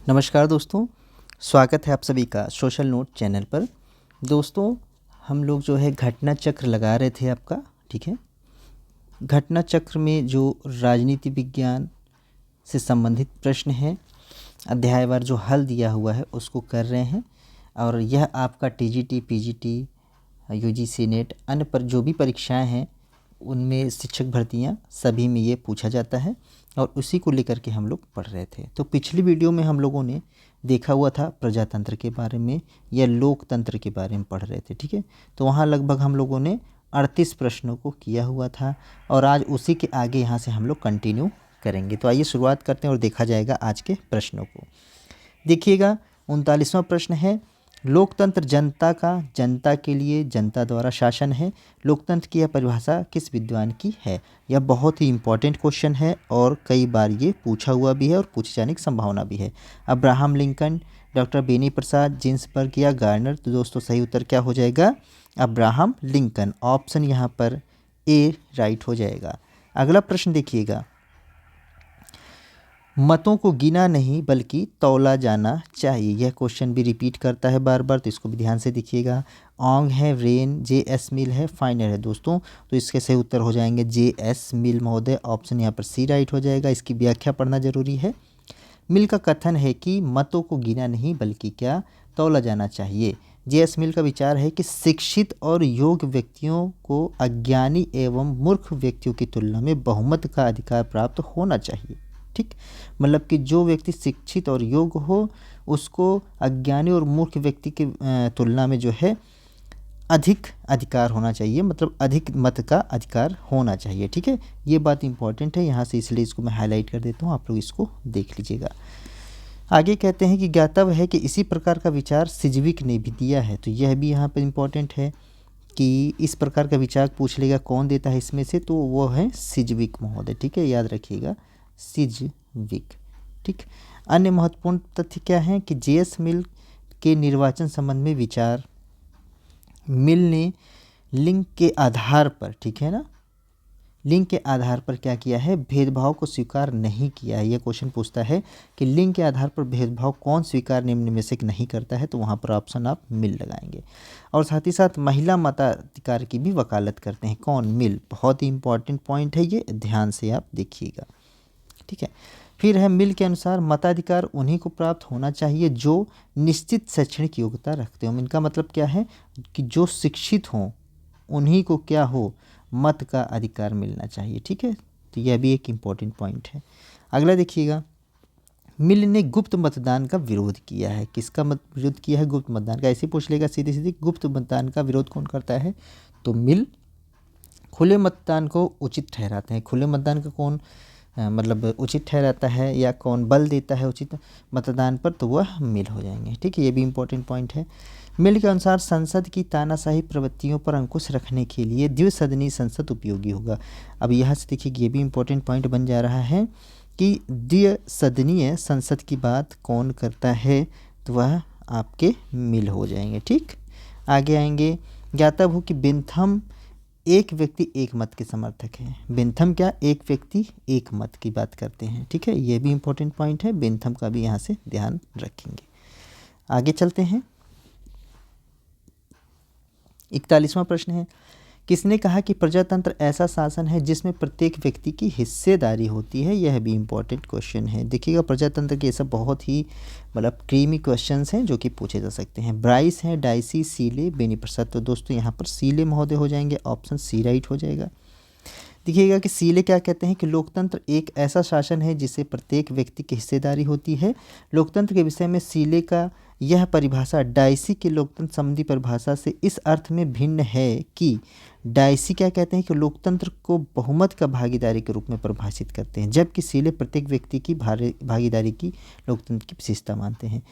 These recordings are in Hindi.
नमस्कार दोस्तों, स्वागत है आप सभी का सोशल नोट चैनल पर। दोस्तों, हम लोग जो है घटना चक्र लगा रहे थे आपका, ठीक है। घटना चक्र में जो राजनीति विज्ञान से संबंधित प्रश्न हैं, अध्यायवार जो हल दिया हुआ है उसको कर रहे हैं। और यह आपका टीजीटी, पीजीटी, यूजीसी नेट, अन्य पर जो भी परीक्षाएं हैं उनमें शिक्षक भर्तियां सभी में ये पूछा जाता है और उसी को लेकर के हम लोग पढ़ रहे थे। तो पिछली वीडियो में हम लोगों ने देखा हुआ था प्रजातंत्र के बारे में या लोकतंत्र के बारे में पढ़ रहे थे, ठीक है। तो वहाँ लगभग हम लोगों ने 38 प्रश्नों को किया हुआ था और आज उसी के आगे यहाँ से हम लोग कंटिन्यू करेंगे। तो आइए शुरुआत करते हैं और देखा जाएगा आज के प्रश्नों को। देखिएगा, 39वां प्रश्न है, लोकतंत्र जनता का, जनता के लिए, जनता द्वारा शासन है। लोकतंत्र की यह परिभाषा किस विद्वान की है? यह बहुत ही इंपॉर्टेंट क्वेश्चन है और कई बार ये पूछा हुआ भी है और पूछे जाने की संभावना भी है। Abraham Lincoln, doctor Beni Prasad, Ginsburg या गार्नर? तो दोस्तों सही उत्तर क्या हो जाएगा? Abraham Lincoln. ऑप्शन यहाँ पर ए राइट हो जाएगा। अगला प्रश्न देखिएगा, मतों को गिना नहीं बल्कि तौला जाना चाहिए। यह क्वेश्चन भी रिपीट करता है बार बार, तो इसको भी ध्यान से देखिएगा। ओंग है, रेन, जे.एस. मिल है, फाइनर है दोस्तों। तो इसके सही उत्तर हो जाएंगे जे.एस. मिल महोदय। ऑप्शन यहाँ पर सी राइट हो जाएगा। इसकी व्याख्या पढ़ना जरूरी है। मिल का कथन है कि मतों को गिना नहीं बल्कि क्या, तौला जाना चाहिए। जे.एस. मिल का विचार है कि शिक्षित और योग्य व्यक्तियों को अज्ञानी एवं मूर्ख व्यक्तियों की तुलना में बहुमत का अधिकार प्राप्त होना चाहिए, ठीक। मतलब कि जो व्यक्ति शिक्षित और योग्य हो उसको अज्ञानी और मूर्ख व्यक्ति की तुलना में जो है अधिक अधिकार होना चाहिए, मतलब अधिक मत का अधिकार होना चाहिए, ठीक है। ये बात इंपॉर्टेंट है यहाँ से, इसलिए इसको मैं हाईलाइट कर देता हूँ, आप लोग इसको देख लीजिएगा। आगे कहते हैं कि ज्ञातव्य है कि इसी प्रकार का विचार सिजविक ने भी दिया है। तो यह भी यहाँ पर इम्पोर्टेंट है कि इस प्रकार का विचार पूछ लेगा कौन देता है इसमें से, तो वो है सिजविक महोदय, ठीक है, याद रखिएगा, सिजविक, ठीक। अन्य महत्वपूर्ण तथ्य क्या है कि जे.एस. मिल के निर्वाचन संबंध में विचार, मिल ने लिंग के आधार पर, ठीक है ना, लिंग के आधार पर क्या किया है? भेदभाव को स्वीकार नहीं किया है। यह क्वेश्चन पूछता है कि लिंग के आधार पर भेदभाव कौन स्वीकार निम्न में से नहीं करता है, तो वहाँ पर ऑप्शन आप मिल लगाएंगे। और साथ ही साथ महिला मताधिकार की भी वकालत करते हैं, कौन? मिल। बहुत ही इंपॉर्टेंट पॉइंट है ये, ध्यान से आप देखिएगा, ठीक है। फिर है, मिल के अनुसार मताधिकार उन्हीं को प्राप्त होना चाहिए जो निश्चित शैक्षणिक योग्यता रखते हो। इनका मतलब क्या है कि जो शिक्षित हों उन्हीं को क्या हो, मत का अधिकार मिलना चाहिए, ठीक है। तो यह भी एक इम्पॉर्टेंट पॉइंट है। अगला देखिएगा, मिल ने गुप्त मतदान का विरोध किया है। किसका विरोध किया है? गुप्त मतदान का। ऐसे पूछ लेगा सीधे सीधे, गुप्त मतदान का विरोध कौन करता है? तो मिल। खुले मतदान को उचित ठहराते हैं। खुले मतदान का कौन मतलब उचित ठहराता है या कौन बल देता है उचित मतदान पर? तो वह मिल हो जाएंगे, ठीक है। ये भी इम्पोर्टेंट पॉइंट है। मिल के अनुसार संसद की तानाशाही प्रवृत्तियों पर अंकुश रखने के लिए द्विसदनीय संसद उपयोगी होगा। अब यहाँ से देखिए, ये भी इम्पोर्टेंट पॉइंट बन जा रहा है कि द्विसदनीय संसद की बात कौन करता है, तो वह आपके मिल हो जाएंगे, ठीक। आगे आएंगे, ज्ञातव्य हो कि बेंथम एक व्यक्ति एक मत के समर्थक हैं। बेंथम क्या? एक व्यक्ति एक मत की बात करते हैं, ठीक है। ये भी इम्पोर्टेंट पॉइंट है, बेंथम का भी यहाँ से ध्यान रखेंगे। आगे चलते हैं। 41वां प्रश्न है, किसने कहा कि प्रजातंत्र ऐसा शासन है जिसमें प्रत्येक व्यक्ति की हिस्सेदारी होती है? यह भी इम्पोर्टेंट क्वेश्चन है। देखिएगा, प्रजातंत्र के सब बहुत ही मतलब क्रीमी क्वेश्चंस हैं जो कि पूछे जा सकते हैं। ब्राइस हैं, डाइसी, सीले, बेनी प्रसाद। तो दोस्तों यहाँ पर सीले महोदय हो जाएंगे, ऑप्शन सी राइट हो जाएगा। देखिएगा कि सीले क्या कहते हैं कि लोकतंत्र एक ऐसा शासन है जिसे प्रत्येक व्यक्ति की हिस्सेदारी होती है। लोकतंत्र के विषय में सीले का यह परिभाषा डाइसी के लोकतंत्र संबंधी परिभाषा से इस अर्थ में भिन्न है कि डाइसी क्या कहते हैं कि लोकतंत्र को बहुमत का भागीदारी के रूप में परिभाषित करते हैं, जबकि सीले प्रत्येक व्यक्ति की भागीदारी की लोकतंत्र की विशेषता मानते हैं।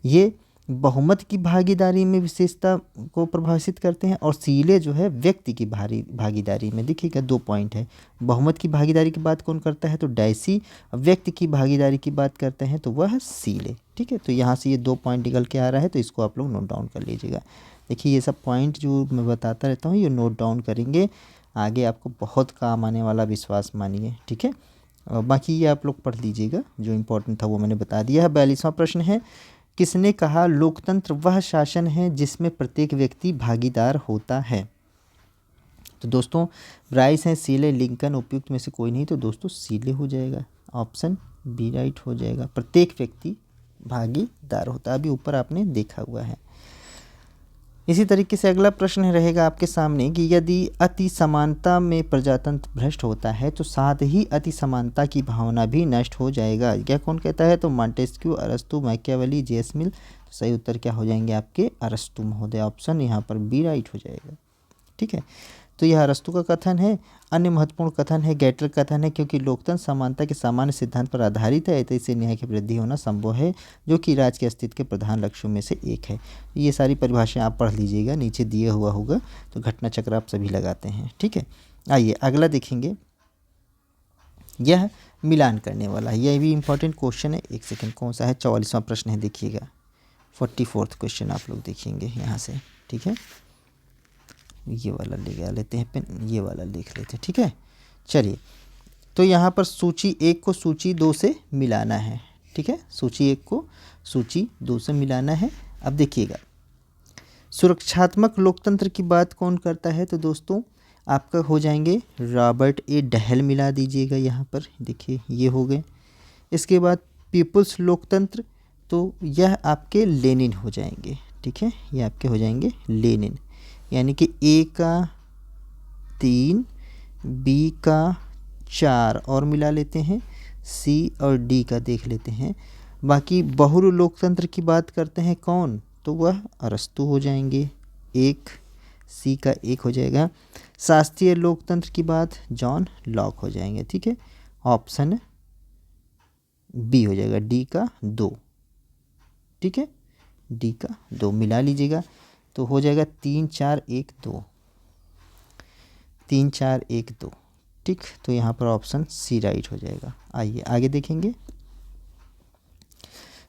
ये बहुमत की भागीदारी में विशेषता को परिभाषित करते हैं और सीले जो है व्यक्ति की भागीदारी में। देखिएगा, 2 पॉइंट है। बहुमत की भागीदारी की बात कौन करता है? तो डाइसी। व्यक्ति की भागीदारी की बात करते हैं तो वह सीले, ठीक है। तो यहाँ से ये 2 पॉइंट निकल के आ रहा है, तो इसको आप लोग नोट डाउन कर लीजिएगा। देखिए, ये सब पॉइंट जो मैं बताता रहता हूँ ये नोट डाउन करेंगे, आगे आपको बहुत काम आने वाला, विश्वास मानिए, ठीक है। बाकी ये आप लोग पढ़ लीजिएगा, जो इम्पोर्टेंट था वो मैंने बता दिया है। 42वां प्रश्न है, किसने कहा लोकतंत्र वह शासन है जिसमें प्रत्येक व्यक्ति भागीदार होता है? तो दोस्तों ब्राइस हैं, सीले, लिंकन, उपयुक्त में से कोई नहीं, तो दोस्तों सीले हो जाएगा, ऑप्शन बी राइट हो जाएगा। प्रत्येक व्यक्ति भागीदार होता है, अभी ऊपर आपने देखा हुआ है। इसी तरीके से अगला प्रश्न रहेगा आपके सामने कि यदि अति समानता में प्रजातंत्र भ्रष्ट होता है तो साथ ही अति समानता की भावना भी नष्ट हो जाएगा। क्या कौन कहता है? तो मॉन्टेस्क्यू, अरस्तू, मैकियावेली, जेएस मिल। तो सही उत्तर क्या हो जाएंगे आपके? अरस्तू महोदय, ऑप्शन यहाँ पर बी राइट हो जाएगा। ठीक है, तो यह अरस्तू का कथन है। अन्य महत्वपूर्ण कथन है गेटर कथन है, क्योंकि लोकतंत्र समानता के सामान्य सिद्धांत पर आधारित है, तो इससे न्याय की वृद्धि होना संभव है, जो कि राज्य के अस्तित्व के प्रधान लक्ष्यों में से एक है। ये सारी परिभाषाएं आप पढ़ लीजिएगा, नीचे दिए हुआ होगा, तो घटना चक्र आप सभी लगाते हैं। ठीक है, आइए अगला देखेंगे। यह मिलान करने वाला है, यह भी इंपॉर्टेंट क्वेश्चन है। एक सेकेंड, कौन सा है? 44वां प्रश्न है, देखिएगा 44th क्वेश्चन आप लोग देखेंगे यहाँ से। ठीक है, ये वाला ले लेते हैं पेन, ये वाला लिख लेते हैं। ठीक है, चलिए, तो यहाँ पर सूची 1 को सूची 2 से मिलाना है। ठीक है, सूची 1 को सूची 2 से मिलाना है। अब देखिएगा, सुरक्षात्मक लोकतंत्र की बात कौन करता है? तो दोस्तों आपका हो जाएंगे रॉबर्ट ए डहल, मिला दीजिएगा यहाँ पर, देखिए ये हो गए। इसके बाद पीपुल्स लोकतंत्र, तो यह आपके लेनिन हो जाएंगे। ठीक है, ये आपके हो जाएंगे लेनिन, यानी कि ए का 3, बी का 4 और मिला लेते हैं, सी और डी का देख लेते हैं। बाकी बहुरू लोकतंत्र की बात करते हैं कौन? तो वह अरस्तू हो जाएंगे, 1, सी का 1 हो जाएगा। शास्त्रीय लोकतंत्र की बात जॉन लॉक हो जाएंगे। ठीक है, ऑप्शन बी हो जाएगा, डी का 2। ठीक है, डी का 2 मिला लीजिएगा, तो हो जाएगा 3 4 1 2, 3 4 1 2। ठीक, तो यहाँ पर ऑप्शन सी राइट हो जाएगा। आइए आगे देखेंगे,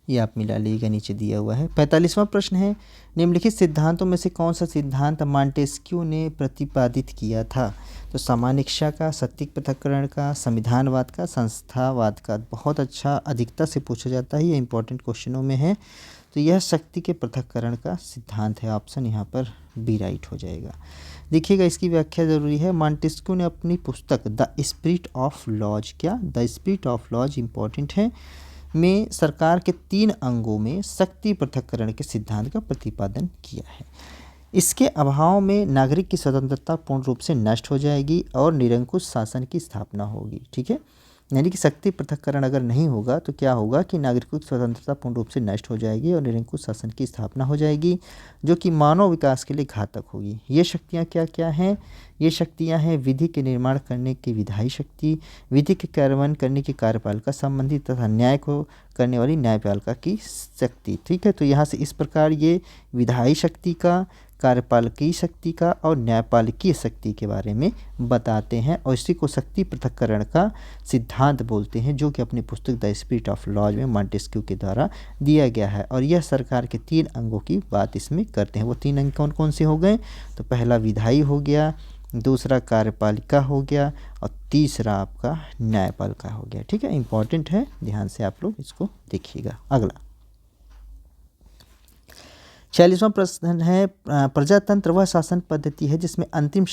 ये आप मिला लीजिएगा, नीचे दिया हुआ है। 45वां प्रश्न है, निम्नलिखित सिद्धांतों में से कौन सा सिद्धांत मॉन्टेस्क्यू ने प्रतिपादित किया था? तो सामान्य इच्छा का, सत्य पृथक्करण का, संविधानवाद का, संस्थावाद का। बहुत अच्छा, अधिकता से पूछा जाता है, ये इंपॉर्टेंट क्वेश्चनों में है। तो यह शक्ति के पृथक्करण का सिद्धांत है, ऑप्शन यहाँ पर बी राइट हो जाएगा। देखिएगा, इसकी व्याख्या ज़रूरी है। मॉन्टेस्क्यू ने अपनी पुस्तक द स्पिरिट ऑफ लॉज, क्या the spirit of laws important है, में सरकार के 3 अंगों में शक्ति पृथक्करण के सिद्धांत का प्रतिपादन किया है। इसके अभाव में नागरिक की स्वतंत्रता पूर्ण रूप से नष्ट हो जाएगी और निरंकुश शासन की स्थापना होगी। ठीक है, यानी कि शक्ति पृथक्करण अगर नहीं होगा तो क्या होगा कि नागरिकों की स्वतंत्रता पूर्ण रूप से नष्ट हो जाएगी और निरंकुश शासन की स्थापना हो जाएगी, जो कि मानव विकास के लिए घातक होगी। ये शक्तियाँ क्या क्या हैं? ये शक्तियाँ हैं विधि के निर्माण करने की विधायी शक्ति, विधि के कार्यान्वयन करने की कार्यपालिका संबंधी तथा न्याय को करने वाली न्यायपालिका की शक्ति। ठीक है, तो यहाँ से इस प्रकार ये विधायी शक्ति का, कार्यपालिकीय शक्ति का और न्यायपालिकीय शक्ति के बारे में बताते हैं, और इसी को शक्ति पृथक्करण का सिद्धांत बोलते हैं, जो कि अपनी पुस्तक द स्पिरिट ऑफ लॉज में मॉन्टेस्क्यू के द्वारा दिया गया है। और यह सरकार के 3 अंगों की बात इसमें करते हैं। वो 3 अंग कौन कौन से हो गए? तो पहला विधायी हो गया, दूसरा कार्यपालिका हो गया, और तीसरा आपका न्यायपालिका हो गया। ठीक है, इंपॉर्टेंट है, ध्यान से आप लोग इसको देखिएगा। अगला 46वां प्रश्न है, प्रजातंत्र वह शासन पद्धति है जिसमें अंतिम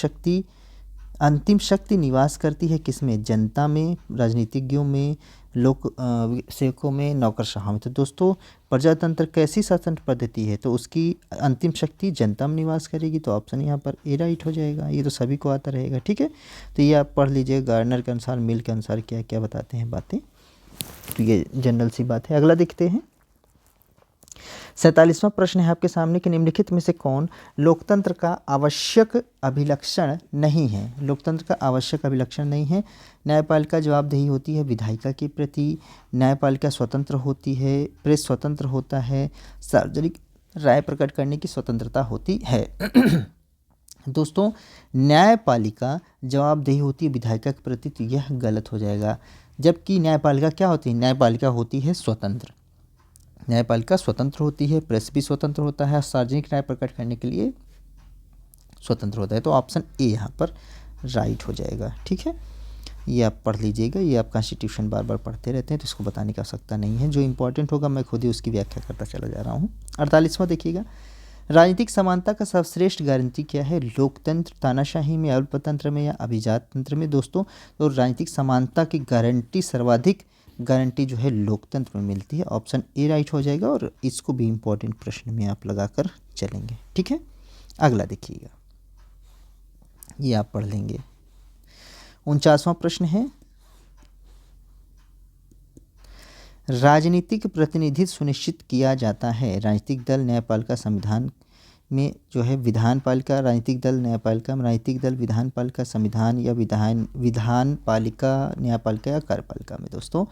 शक्ति निवास करती है किसमें? जनता में, राजनीतिज्ञों में, लोक सेवकों में, नौकरशाहों में। तो दोस्तों प्रजातंत्र कैसी शासन पद्धति है? तो उसकी अंतिम शक्ति जनता में निवास करेगी, तो ऑप्शन यहाँ पर ए राइट हो जाएगा। ये तो सभी को आता रहेगा। ठीक है, तो ये आप पढ़ लीजिए, गार्डनर के अनुसार, मिल के अनुसार क्या क्या बताते हैं बातें, तो ये जनरल सी बात है। अगला देखते हैं, 47वां प्रश्न है आपके सामने कि निम्नलिखित में से कौन लोकतंत्र का आवश्यक अभिलक्षण नहीं है? लोकतंत्र का आवश्यक अभिलक्षण नहीं है। न्यायपालिका जवाबदेही होती है विधायिका के प्रति, न्यायपालिका स्वतंत्र होती है, प्रेस स्वतंत्र होता है, सार्वजनिक राय प्रकट करने की स्वतंत्रता होती है। दोस्तों न्यायपालिका जवाबदेही होती है विधायिका के प्रति, तो यह गलत हो जाएगा। जबकि न्यायपालिका क्या होती है? न्यायपालिका होती है स्वतंत्र। न्यायपालिका स्वतंत्र होती है, प्रेस भी स्वतंत्र होता है, सार्वजनिक राय प्रकट करने के लिए स्वतंत्र होता है। तो ऑप्शन ए यहाँ पर राइट हो जाएगा। ठीक है, ये आप पढ़ लीजिएगा, ये आप कॉन्स्टिट्यूशन बार बार पढ़ते रहते हैं तो इसको बताने की आवश्यकता नहीं है। जो इंपॉर्टेंट होगा मैं खुद ही उसकी व्याख्या करता चला जा रहा हूँ। 48वां देखिएगा, राजनीतिक समानता का सर्वश्रेष्ठ गारंटी क्या है? लोकतंत्र, तानाशाही में, अल्पतंत्र में या अभिजात तंत्र में? दोस्तों तो राजनीतिक समानता की गारंटी, सर्वाधिक गारंटी जो है लोकतंत्र में मिलती है। ऑप्शन ए राइट हो जाएगा और इसको भी इम्पोर्टेंट प्रश्न में आप लगाकर चलेंगे। ठीक है, अगला देखिएगा, ये आप पढ़ लेंगे। 49वां प्रश्न है, राजनीतिक प्रतिनिधित्व सुनिश्चित किया जाता है। राजनीतिक दल, न्यायपालिका, संविधान में जो है विधानपालिका, राजनीतिक दल, न्यायपालिका, राजनीतिक दल, विधानपालिका, संविधान या विधानपालिका, न्यायपालिका या कार्यपालिका में? दोस्तों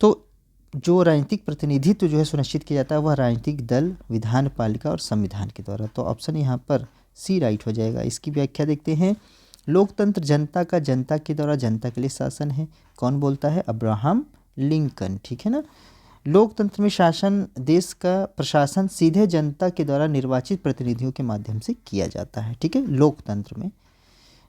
तो जो राजनीतिक प्रतिनिधित्व जो है सुनिश्चित किया जाता है वह राजनीतिक दल, विधानपालिका और संविधान के द्वारा। तो ऑप्शन यहाँ पर सी राइट हो जाएगा। इसकी व्याख्या देखते हैं। लोकतंत्र जनता का, जनता के द्वारा जनता के लिए शासन है। कौन बोलता है? Abraham Lincoln. ठीक है ना। लोकतंत्र में शासन, देश का प्रशासन सीधे जनता के द्वारा निर्वाचित प्रतिनिधियों के माध्यम से किया जाता है। ठीक है, लोकतंत्र में।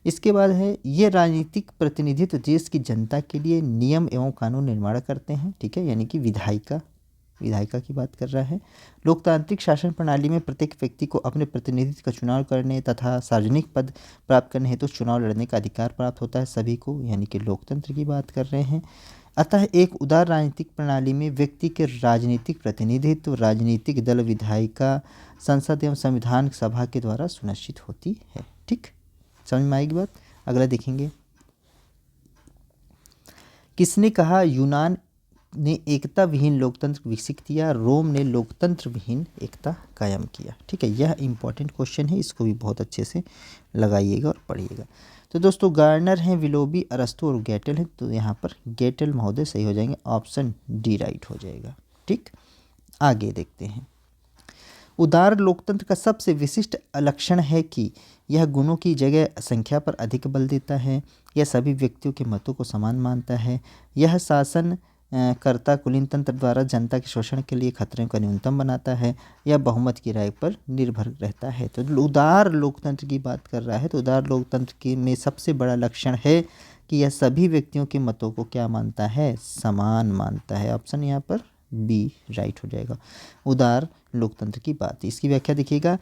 इसके बाद है, ये राजनीतिक प्रतिनिधित्व देश की जनता के लिए नियम एवं कानून निर्माण करते हैं। ठीक है, यानी कि विधायिका की बात कर रहा है। लोकतांत्रिक शासन प्रणाली में प्रत्येक व्यक्ति को अपने प्रतिनिधित्व का चुनाव करने तथा सार्वजनिक पद प्राप्त करने हेतु चुनाव लड़ने का अधिकार प्राप्त होता है सभी को, यानी कि लोकतंत्र की बात कर रहे हैं। अतः एक उदार राजनीतिक प्रणाली में व्यक्ति के राजनीतिक प्रतिनिधित्व राजनीतिक दल, विधायिका, संसद एवं संविधान सभा के द्वारा सुनिश्चित होती है। ठीक, समझ में आएगी बात। अगला देखेंगे, किसने कहा यूनान ने एकता विहीन लोकतंत्र विकसित किया? रोम ने लोकतंत्र विहीन एकता कायम किया। ठीक है, यह इंपॉर्टेंट क्वेश्चन है, इसको भी बहुत अच्छे से लगाइएगा और पढ़िएगा। तो दोस्तों गार्नर हैं, विलोबी, अरस्तु और गेटल हैं। तो यहाँ पर गेटल महोदय सही हो जाएंगे। ऑप्शन डी राइट हो जाएगा। ठीक, आगे देखते हैं। उदार लोकतंत्र का सबसे विशिष्ट लक्षण है कि यह गुणों की जगह संख्या पर अधिक बल देता है। यह सभी व्यक्तियों के मतों को समान मानता है। यह शासन कर्ता कुलीन तंत्र द्वारा जनता के शोषण के लिए खतरों का न्यूनतम बनाता है। यह बहुमत की राय पर निर्भर रहता है। तो उदार लोकतंत्र की बात कर रहा है। तो उदार लोकतंत्र की में सबसे बड़ा लक्षण है कि यह सभी व्यक्तियों के मतों को क्या मानता है? समान मानता है। ऑप्शन यहाँ पर बी राइट हो जाएगा। उदार लोकतंत्र की बात, इसकी व्याख्या देखिएगा।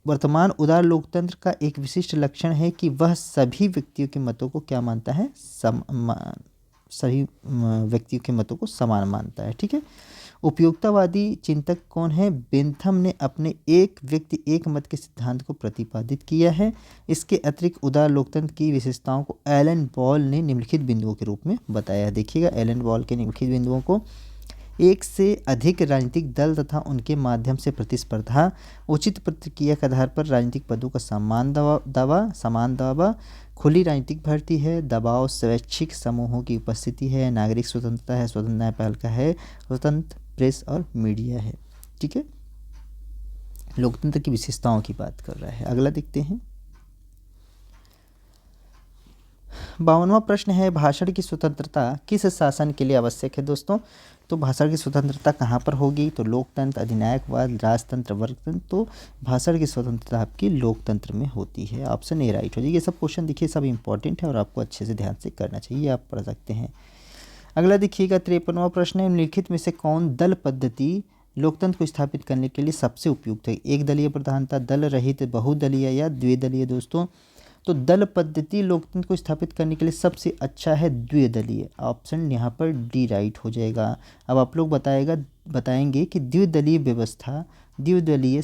वर्तमान उदार लोकतंत्र का एक विशिष्ट लक्षण है कि वह सभी व्यक्तियों के मतों को क्या मानता है? सभी व्यक्तियों के मतों को समान मानता है। ठीक है, उपयोगितावादी चिंतक कौन है? बेंथम ने अपने एक व्यक्ति एक मत के सिद्धांत को प्रतिपादित किया है। इसके अतिरिक्त उदार लोकतंत्र की विशेषताओं को एलन बॉल ने निम्नलिखित बिंदुओं के रूप में बताया। देखिएगा, एलन बॉल के निम्नलिखित बिंदुओं को: एक से अधिक राजनीतिक दल तथा उनके माध्यम से प्रतिस्पर्धा, उचित प्रतिक्रिया के आधार पर राजनीतिक पदों का समान दावा, खुली राजनीतिक भर्ती है, दबाव, स्वैच्छिक समूहों की उपस्थिति है, नागरिक स्वतंत्रता है, स्वतंत्र न्यायपालिका है, स्वतंत्र प्रेस और मीडिया है। ठीक है, लोकतंत्र की विशेषताओं की बात कर रहा है। अगला देखते हैं। 52वां प्रश्न है, भाषण की स्वतंत्रता किस शासन के लिए आवश्यक है? दोस्तों तो भाषण की स्वतंत्रता कहाँ पर होगी? तो लोकतंत्र, अधिनायकवाद, राजतंत्र, वर्गतंत्र। तो भाषण की स्वतंत्रता आपकी लोकतंत्र में होती है। ऑप्शन ए राइट हो जाएगी। ये सब क्वेश्चन देखिए सब इंपॉर्टेंट है और आपको अच्छे से ध्यान से करना चाहिए, आप पढ़ सकते हैं। अगला देखिएगा, 53वां प्रश्न है, निम्नलिखित में से कौन दल पद्धति लोकतंत्र को स्थापित करने के लिए सबसे उपयुक्त है? एक दलीय प्रधानता, दल रहित, बहुदलीय या द्विदलीय? दोस्तों तो दल पद्धति लोकतंत्र को स्थापित करने के लिए सबसे अच्छा है द्विदलीय। ऑप्शन यहाँ पर डी राइट हो जाएगा। अब आप लोग बताएंगे कि द्विदलीय व्यवस्था, द्विदलीय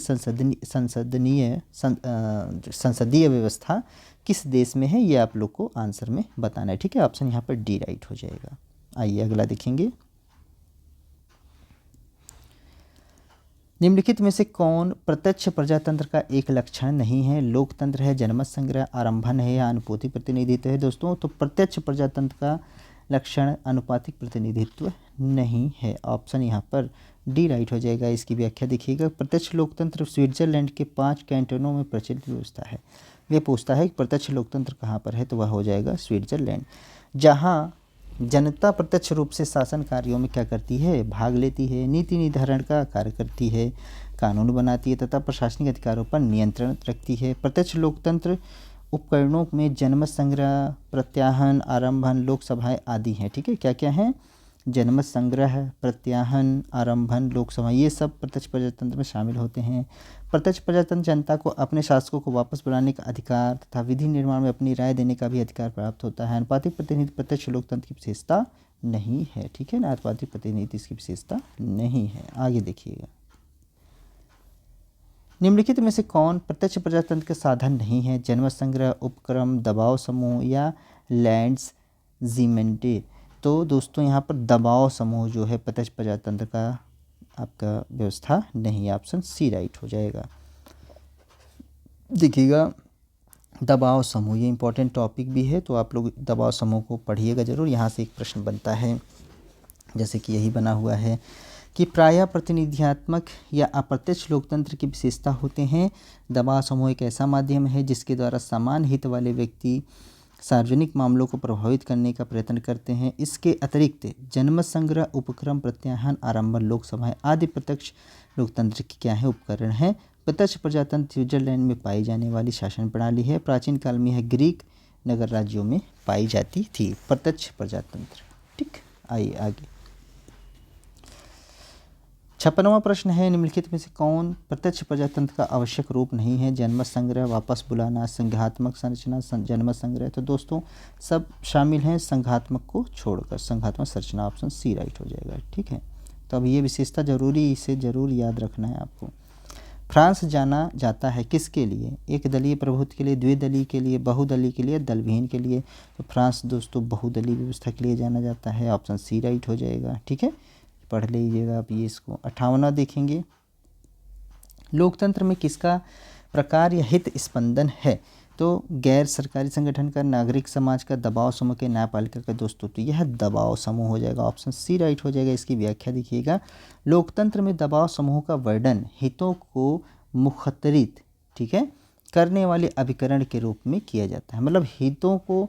संसदीय व्यवस्था किस देश में है, ये आप लोग को आंसर में बताना है। ठीक है, ऑप्शन यहाँ पर डी राइट हो जाएगा। आइए अगला देखेंगे। निम्नलिखित में से कौन प्रत्यक्ष प्रजातंत्र का एक लक्षण नहीं है? लोकतंत्र है, जनमत संग्रह, आरंभन है या अनुपातिक प्रतिनिधित्व है? दोस्तों तो प्रत्यक्ष प्रजातंत्र का लक्षण अनुपातिक प्रतिनिधित्व नहीं है। ऑप्शन यहाँ पर डी राइट हो जाएगा। इसकी व्याख्या देखिएगा। प्रत्यक्ष लोकतंत्र स्विट्जरलैंड के 5 कैंटोनों में प्रचलित व्यवस्था है। यह पूछता है कि प्रत्यक्ष लोकतंत्र कहाँ पर है, तो वह हो जाएगा स्विट्जरलैंड, जहाँ जनता प्रत्यक्ष रूप से शासन कार्यों में क्या करती है? भाग लेती है, नीति निर्धारण का कार्य करती है, कानून बनाती है तथा प्रशासनिक अधिकारों पर नियंत्रण रखती है। प्रत्यक्ष लोकतंत्र उपकरणों में जनमत संग्रह, प्रत्याहन, आरंभन, लोकसभाएं आदि हैं। ठीक है, क्या क्या हैं? जनमत संग्रह, प्रत्याहन, आरंभन, लोकसभा, ये सब प्रत्यक्ष प्रजातंत्र में शामिल होते हैं। प्रत्यक्ष प्रजातंत्र जनता को अपने शासकों को वापस बुलाने का अधिकार तथा विधि निर्माण में अपनी राय देने का भी अधिकार प्राप्त होता है। अनुपातिक प्रतिनिधि प्रत्यक्ष लोकतंत्र की विशेषता नहीं है। ठीक है ना, अनुपातिक प्रतिनिधि इसकी विशेषता नहीं है। आगे देखिएगा, निम्नलिखित में से कौन प्रत्यक्ष प्रजातंत्र के साधन नहीं है? जनमत संग्रह, उपक्रम, दबाव समूह या लैंड्स जीमेंटे। तो दोस्तों यहाँ पर दबाव समूह जो है प्रत्यक्ष प्रजातंत्र का आपका व्यवस्था नहीं, ऑप्शन सी राइट हो जाएगा। देखिएगा, दबाव समूह ये इंपॉर्टेंट टॉपिक भी है, तो आप लोग दबाव समूह को पढ़िएगा जरूर। यहाँ से एक प्रश्न बनता है, जैसे कि यही बना हुआ है कि प्रायः प्रतिनिधियात्मक या अप्रत्यक्ष लोकतंत्र की विशेषता होते हैं। दबाव समूह एक ऐसा माध्यम है जिसके द्वारा समान हित वाले व्यक्ति सार्वजनिक मामलों को प्रभावित करने का प्रयत्न करते हैं। इसके अतिरिक्त जनमत संग्रह, उपक्रम, प्रत्याहन, आरंभन, लोकसभाएं आदि प्रत्यक्ष लोकतंत्र के क्या है? उपकरण हैं। प्रत्यक्ष प्रजातंत्र स्विट्जरलैंड में पाई जाने वाली शासन प्रणाली है। प्राचीन काल में यह ग्रीक नगर राज्यों में पाई जाती थी। प्रत्यक्ष प्रजातंत्र। ठीक, आइए आगे। 56वां प्रश्न है, निम्नलिखित में से कौन प्रत्यक्ष प्रजातंत्र का आवश्यक रूप नहीं है? जनमत संग्रह, वापस बुलाना, संघात्मक संरचना, जनमत संग्रह। तो दोस्तों सब शामिल हैं संघात्मक को छोड़कर। संघात्मक संरचना ऑप्शन सी राइट हो जाएगा। ठीक है, तो अब ये विशेषता जरूरी, इसे जरूर याद रखना है आपको। फ्रांस जाना जाता है किसके लिए? एक दलीय प्रभुत्व के लिए, द्विदलीय के लिए, बहुदलीय के लिए, दलविहीन के लिए। तो फ्रांस दोस्तों बहुदलीय व्यवस्था के लिए जाना जाता है, ऑप्शन सी राइट हो जाएगा। ठीक है, पढ़ लीजिएगा आप ये इसको। 58वां देखेंगे, लोकतंत्र में किसका प्रकार या हित स्पंदन है? तो गैर सरकारी संगठन का, नागरिक समाज का, दबाव समूह के, न्यायपालिका का। दोस्तों तो यह दबाव समूह हो जाएगा, ऑप्शन सी राइट हो जाएगा। इसकी व्याख्या देखिएगा, लोकतंत्र में दबाव समूह का वर्णन हितों को मुखत्तरित, ठीक है, करने वाले अभिकरण के रूप में किया जाता है। मतलब हितों को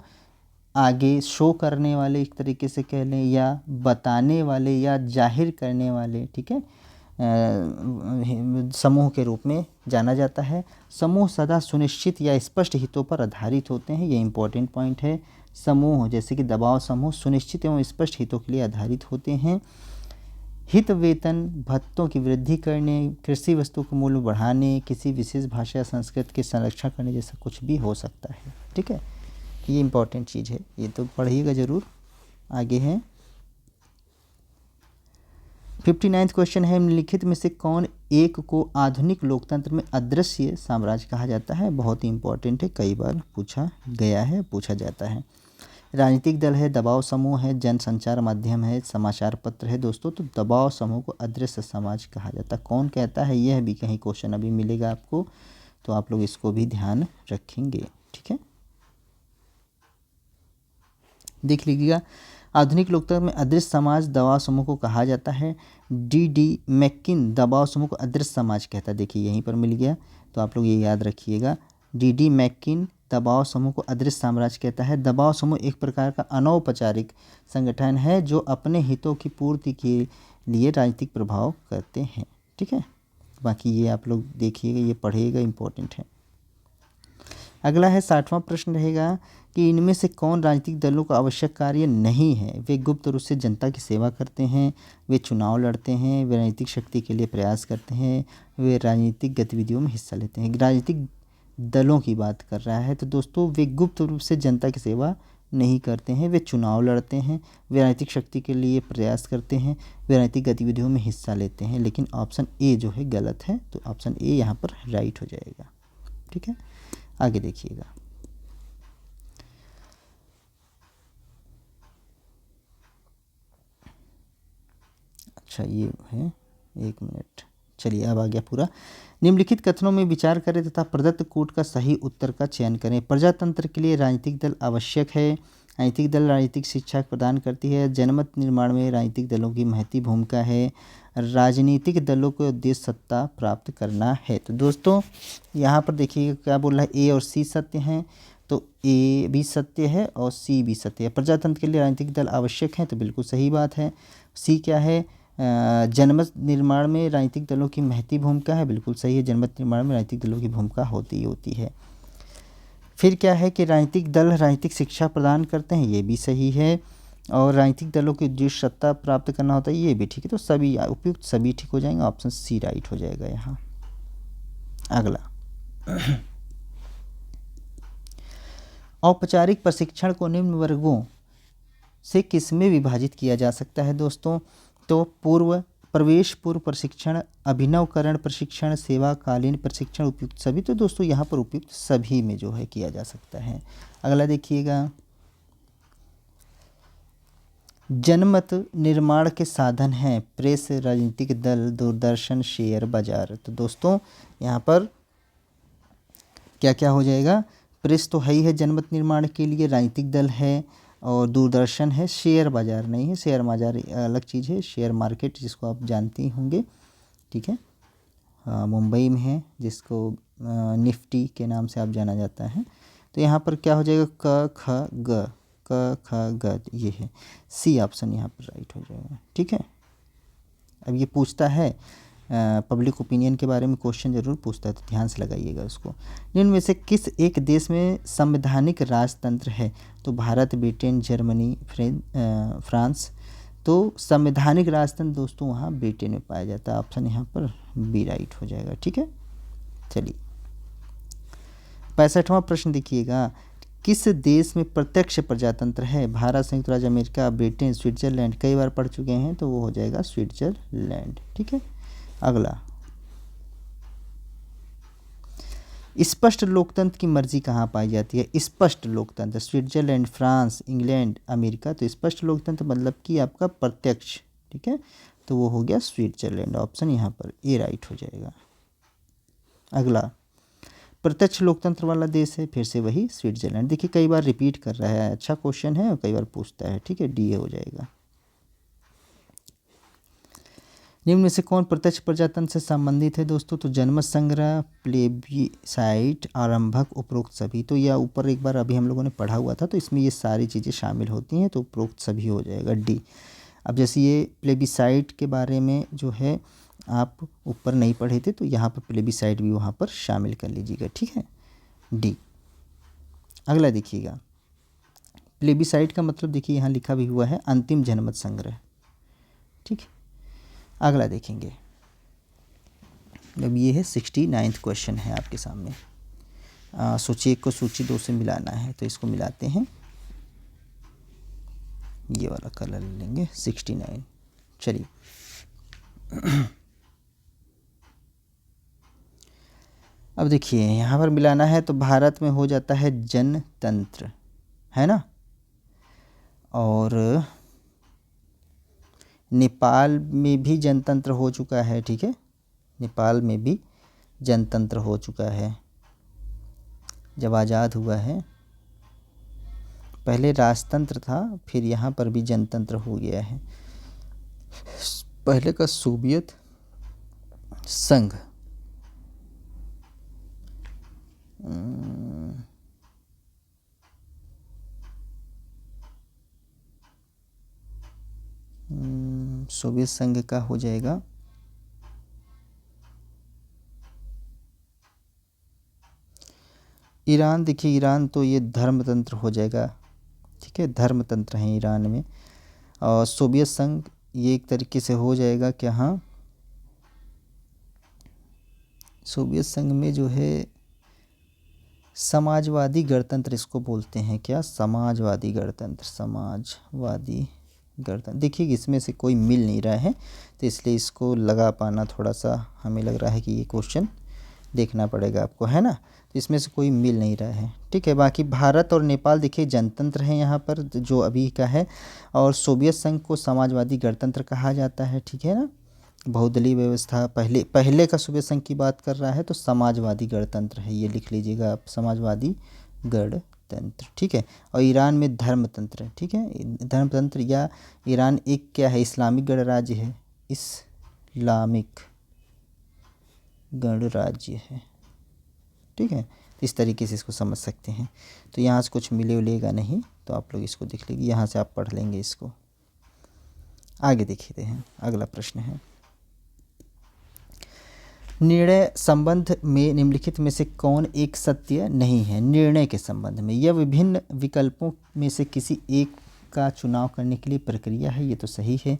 आगे शो करने वाले, एक तरीके से कह लें, या बताने वाले या जाहिर करने वाले, ठीक है, समूह के रूप में जाना जाता है। समूह सदा सुनिश्चित या स्पष्ट हितों पर आधारित होते हैं, ये इंपॉर्टेंट पॉइंट है। समूह जैसे कि दबाव समूह सुनिश्चित एवं स्पष्ट हितों के लिए आधारित होते हैं। हित वेतन भत्तों की वृद्धि करने, कृषि वस्तु के मूल्य बढ़ाने, किसी विशेष भाषा या संस्कृति के संरक्षण करने जैसा कुछ भी हो सकता है। ठीक है, ये इंपॉर्टेंट चीज़ है, ये तो पढ़िएगा ज़रूर। आगे है 59वां क्वेश्चन है, निम्नलिखित में से कौन एक को आधुनिक लोकतंत्र में अदृश्य साम्राज्य कहा जाता है? बहुत ही इंपॉर्टेंट है, कई बार पूछा गया है, पूछा जाता है। राजनीतिक दल है, दबाव समूह है, जनसंचार माध्यम है, समाचार पत्र है। दोस्तों तो दबाव समूह को अदृश्य समाज कहा जाता है। कौन कहता है? यह भी कहीं क्वेश्चन अभी मिलेगा आपको, तो आप लोग इसको भी ध्यान रखेंगे। ठीक है, देख लीजिएगा, आधुनिक लोकतंत्र में अदृश्य समाज दबाव समूह को कहा जाता है। डी मैकिन दबाव समूह को अदृश्य समाज कहता है। देखिए यहीं पर मिल गया, तो आप लोग ये याद रखिएगा। डी मैकिन दबाव समूह को अदृश्य साम्राज्य कहता है। दबाव समूह एक प्रकार का अनौपचारिक संगठन है जो अपने हितों की पूर्ति के लिए राजनीतिक प्रभाव करते हैं। ठीक है, बाकी ये आप लोग देखिएगा, ये पढ़िएगा, इंपॉर्टेंट है। अगला है 60वां प्रश्न रहेगा कि इनमें से कौन राजनीतिक दलों का आवश्यक कार्य नहीं है? वे गुप्त रूप से जनता की सेवा करते हैं, वे चुनाव लड़ते हैं, वे राजनीतिक शक्ति के लिए प्रयास करते हैं, वे राजनीतिक गतिविधियों में हिस्सा लेते हैं। राजनीतिक दलों की बात कर रहा है, तो दोस्तों वे गुप्त रूप से जनता की सेवा नहीं करते हैं, वे चुनाव लड़ते हैं, वे राजनीतिक शक्ति के लिए प्रयास करते हैं, वे राजनीतिक गतिविधियों में हिस्सा लेते हैं। लेकिन ऑप्शन ए जो है गलत है, तो ऑप्शन ए यहाँ पर राइट हो जाएगा। ठीक है, आगे देखिएगा, अच्छा ये है, एक मिनट, चलिए अब आ गया पूरा। निम्नलिखित कथनों में विचार करें तथा प्रदत्त कूट का सही उत्तर का चयन करें। प्रजातंत्र के लिए राजनीतिक दल आवश्यक है। राजनीतिक दल राजनीतिक शिक्षा प्रदान करती है। जनमत निर्माण में राजनीतिक दलों की महती भूमिका है। राजनीतिक दलों को उद्देश्य सत्ता प्राप्त करना है। तो दोस्तों यहाँ पर देखिएगा क्या बोल रहा है, ए और सी सत्य हैं, तो ए भी सत्य है और सी भी सत्य है। प्रजातंत्र के लिए राजनीतिक दल आवश्यक हैं, तो बिल्कुल सही बात है। सी क्या है, जनमत निर्माण में राजनीतिक दलों की महती भूमिका है, बिल्कुल सही है। जनमत निर्माण में राजनीतिक दलों की भूमिका होती है। फिर क्या है कि राजनीतिक दल राजनीतिक शिक्षा प्रदान करते हैं, ये भी सही है। और राजनीतिक दलों की उद्देश्य सत्ता प्राप्त करना होता है, ये भी ठीक है। तो सभी उपयुक्त सभी ठीक हो जाएंगे, ऑप्शन सी राइट हो जाएगा यहाँ। अगला, औपचारिक प्रशिक्षण को निम्न वर्गों से किसमें विभाजित किया जा सकता है दोस्तों? तो प्रवेश पूर्व प्रशिक्षण, अभिनवकरण प्रशिक्षण, सेवाकालीन प्रशिक्षण, उपयुक्त सभी। तो दोस्तों यहाँ पर उपयुक्त सभी में जो है किया जा सकता है। अगला देखिएगा, जनमत निर्माण के साधन हैं प्रेस, राजनीतिक दल, दूरदर्शन, शेयर बाजार। तो दोस्तों यहाँ पर क्या क्या हो जाएगा? प्रेस तो है ही है जनमत निर्माण के लिए, राजनीतिक दल है और दूरदर्शन है। शेयर बाजार नहीं है, शेयर बाजार अलग चीज़ है, शेयर मार्केट जिसको आप जानते ही होंगे, ठीक है। मुंबई में है, जिसको निफ्टी के नाम से आप जाना जाता है। तो यहाँ पर क्या हो जाएगा? क ख ग, क ख ग, ये है सी ऑप्शन यहाँ पर राइट हो जाएगा, ठीक है। अब ये पूछता है पब्लिक ओपिनियन के बारे में, क्वेश्चन जरूर पूछता है, तो ध्यान से लगाइएगा उसको। निम्न में से किस एक देश में संवैधानिक राजतंत्र है? तो भारत, ब्रिटेन, जर्मनी, फ्रांस। तो संवैधानिक राजतंत्र दोस्तों वहाँ ब्रिटेन में पाया जाता है, ऑप्शन यहाँ पर बी राइट हो जाएगा, ठीक है। चलिए 65वां प्रश्न देखिएगा, किस देश में प्रत्यक्ष प्रजातंत्र है? भारत, संयुक्त राज्य अमेरिका, ब्रिटेन, स्विट्जरलैंड। कई बार पढ़ चुके हैं, तो वो हो जाएगा स्विट्जरलैंड, ठीक है। अगला, स्पष्ट लोकतंत्र की मर्जी कहाँ पाई जाती है? स्पष्ट लोकतंत्र स्विट्जरलैंड, फ्रांस, इंग्लैंड, अमेरिका। तो स्पष्ट लोकतंत्र मतलब कि आपका प्रत्यक्ष, ठीक है। तो वो हो गया स्विट्जरलैंड, ऑप्शन यहाँ पर ए राइट हो जाएगा। अगला, प्रत्यक्ष लोकतंत्र वाला देश है, फिर से वही स्विट्जरलैंड। देखिए कई बार रिपीट कर रहा है, अच्छा क्वेश्चन है और कई बार पूछता है, ठीक है। डी हो जाएगा। निम्न में से कौन प्रत्यक्ष प्रजातंत्र से संबंधित है दोस्तों? तो जनमत संग्रह, प्लेबिसाइट, आरंभक, उपरोक्त सभी। तो यह ऊपर एक बार अभी हम लोगों ने पढ़ा हुआ था, तो इसमें ये सारी चीज़ें शामिल होती हैं, तो उपरोक्त सभी हो जाएगा, डी। अब जैसे ये प्लेबिसाइट के बारे में जो है आप ऊपर नहीं पढ़े थे, तो यहाँ पर प्लेबिसाइट भी वहाँ पर शामिल कर लीजिएगा, ठीक है, डी। अगला देखिएगा, प्लेबिसाइट का मतलब देखिए यहाँ लिखा भी हुआ है अंतिम जनमत संग्रह, ठीक है। अगला देखेंगे, अब ये है 69वां क्वेश्चन है आपके सामने। सूची 1 को सूची 2 से मिलाना है, तो इसको मिलाते हैं, ये वाला कलर लेंगे 69। चलिए अब देखिए यहाँ पर मिलाना है, तो भारत में हो जाता है जनतंत्र, है ना, और नेपाल में भी जनतंत्र हो चुका है, ठीक है। नेपाल में भी जनतंत्र हो चुका है, जब आज़ाद हुआ है। पहले राजतंत्र था, फिर यहाँ पर भी जनतंत्र हो गया है। पहले का सोवियत संघ, सोवियत संघ का हो जाएगा ईरान। देखिए ईरान तो ये धर्मतंत्र हो जाएगा, ठीक है, धर्मतंत्र है ईरान में। और सोवियत संघ ये एक तरीके से हो जाएगा क्या? हाँ, सोवियत संघ में जो है समाजवादी गणतंत्र इसको बोलते हैं, क्या? समाजवादी गणतंत्र, समाजवादी गणतंत्र। देखिए इसमें से कोई मिल नहीं रहा है, तो इसलिए इसको लगा पाना थोड़ा सा हमें लग रहा है कि ये क्वेश्चन देखना पड़ेगा आपको, है ना। तो इसमें से कोई मिल नहीं रहा है, ठीक है। बाकी भारत और नेपाल देखिए जनतंत्र है यहाँ पर जो अभी का है, और सोवियत संघ को समाजवादी गणतंत्र कहा जाता है, ठीक है ना। बहुदलीय व्यवस्था पहले का सोवियत संघ की बात कर रहा है, तो समाजवादी गणतंत्र है, ये लिख लीजिएगा आप, समाजवादी गणतंत्र, ठीक है। और ईरान में धर्मतंत्र है, ठीक है, धर्मतंत्र, या ईरान एक क्या है, इस्लामिक गणराज्य है, इस्लामिक गणराज्य है, ठीक है। इस तरीके से इसको समझ सकते हैं। तो यहाँ से कुछ मिलेगा नहीं, तो आप लोग इसको देख लीजिए, यहाँ से आप पढ़ लेंगे इसको। आगे देखते हैं, अगला प्रश्न है, निर्णय संबंध में निम्नलिखित में से कौन एक सत्य नहीं है? निर्णय के संबंध में यह विभिन्न विकल्पों में से किसी एक का चुनाव करने के लिए प्रक्रिया है, ये तो सही है।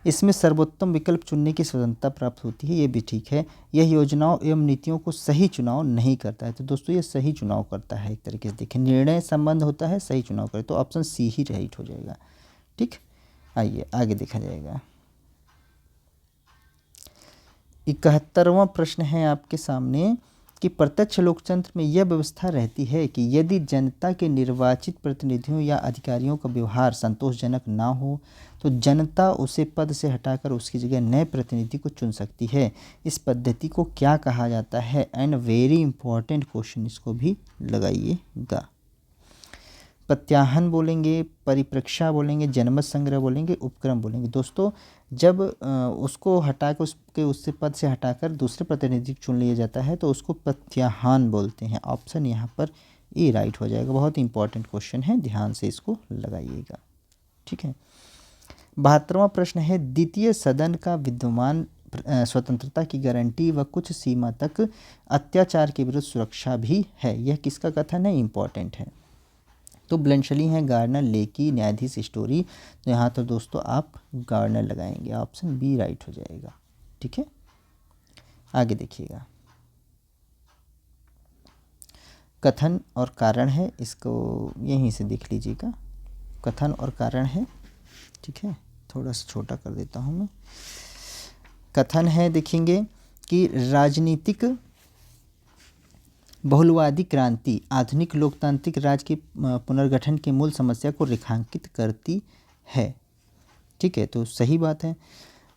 इसमें सर्वोत्तम विकल्प चुनने की स्वतंत्रता प्राप्त होती है, ये भी ठीक है। यह योजनाओं एवं नीतियों को सही चुनाव नहीं करता है, तो दोस्तों ये सही चुनाव करता है। एक तरीके से देखिए, निर्णय संबंध होता है, सही चुनाव करे, तो ऑप्शन सी ही राइट हो जाएगा। ठीक, आइए आगे देखा जाएगा। 71वां प्रश्न है आपके सामने कि प्रत्यक्ष लोकतंत्र में यह व्यवस्था रहती है कि यदि जनता के निर्वाचित प्रतिनिधियों या अधिकारियों का व्यवहार संतोषजनक ना हो तो जनता उसे पद से हटाकर उसकी जगह नए प्रतिनिधि को चुन सकती है। इस पद्धति को क्या कहा जाता है? एंड वेरी इंपॉर्टेंट क्वेश्चन, इसको भी लगाइएगा। प्रत्याहन बोलेंगे, परिप्रेक्षा बोलेंगे, जनमत संग्रह बोलेंगे, उपक्रम बोलेंगे। दोस्तों जब उसको हटाकर उससे पद से हटाकर दूसरे प्रतिनिधि चुन लिया जाता है तो उसको प्रत्याहन बोलते हैं। ऑप्शन यहाँ पर ए राइट हो जाएगा। बहुत इंपॉर्टेंट क्वेश्चन है, ध्यान से इसको लगाइएगा। ठीक है, 72वां प्रश्न है द्वितीय सदन का विद्यमान स्वतंत्रता की गारंटी व कुछ सीमा तक अत्याचार के विरुद्ध सुरक्षा भी है। यह किसका कथन है? इंपॉर्टेंट है। तो ब्लेंशली हैं गार्नर, लेकी, न्यायाधीश स्टोरी। तो यहाँ तो दोस्तों आप गार्नर लगाएंगे, ऑप्शन बी राइट हो जाएगा। ठीक है, आगे देखिएगा। कथन और कारण है, इसको यहीं से देख लीजिएगा। कथन और कारण है, ठीक है, थोड़ा सा छोटा कर देता हूँ मैं। कथन है, देखेंगे कि राजनीतिक बहुलवादी क्रांति आधुनिक लोकतांत्रिक राज्य के पुनर्गठन की मूल समस्या को रेखांकित करती है। ठीक है, तो सही बात है।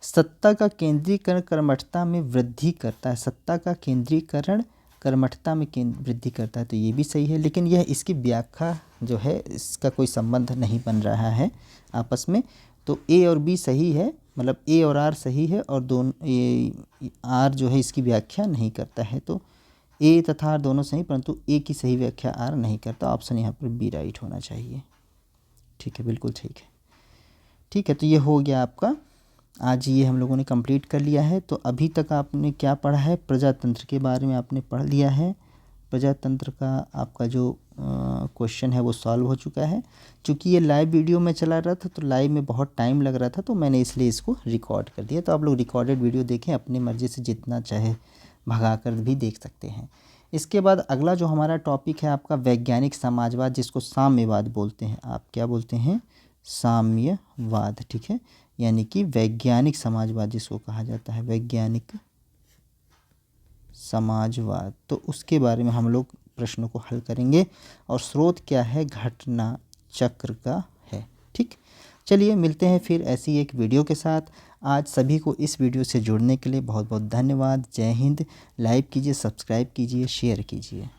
सत्ता का केंद्रीकरण कर्मठता में वृद्धि करता है। सत्ता का केंद्रीकरण कर्मठता में वृद्धि करता है, तो ये भी सही है। लेकिन यह इसकी व्याख्या जो है, इसका कोई संबंध नहीं बन रहा है आपस में। तो ए और बी सही है, मतलब ए और आर सही है, और दोनों आर जो है इसकी व्याख्या नहीं करता है। तो ए तथा आर दोनों सही, परंतु ए की सही व्याख्या आर नहीं करता। ऑप्शन यहाँ पर बी राइट होना चाहिए। ठीक है, बिल्कुल ठीक है। ठीक है, तो ये हो गया आपका। आज ये हम लोगों ने कंप्लीट कर लिया है। तो अभी तक आपने क्या पढ़ा है? प्रजातंत्र के बारे में आपने पढ़ लिया है। प्रजातंत्र का आपका जो क्वेश्चन है वो सॉल्व हो चुका है। चूँकि ये लाइव वीडियो में चला रहा था तो लाइव में बहुत टाइम लग रहा था, तो मैंने इसलिए इसको रिकॉर्ड कर दिया। तो आप लोग रिकॉर्डेड वीडियो देखें, अपनी मर्ज़ी से जितना चाहे भगाकर भी देख सकते हैं। इसके बाद अगला जो हमारा टॉपिक है आपका वैज्ञानिक समाजवाद, जिसको साम्यवाद बोलते हैं। आप क्या बोलते हैं? साम्यवाद। ठीक है, यानी कि वैज्ञानिक समाजवाद जिसको कहा जाता है, वैज्ञानिक समाजवाद। तो उसके बारे में हम लोग प्रश्नों को हल करेंगे, और स्रोत क्या है? घटना चक्र का है। ठीक, चलिए मिलते हैं फिर ऐसी एक वीडियो के साथ। आज सभी को इस वीडियो से जुड़ने के लिए बहुत बहुत धन्यवाद। जय हिंद। लाइक कीजिए, सब्सक्राइब कीजिए, शेयर कीजिए।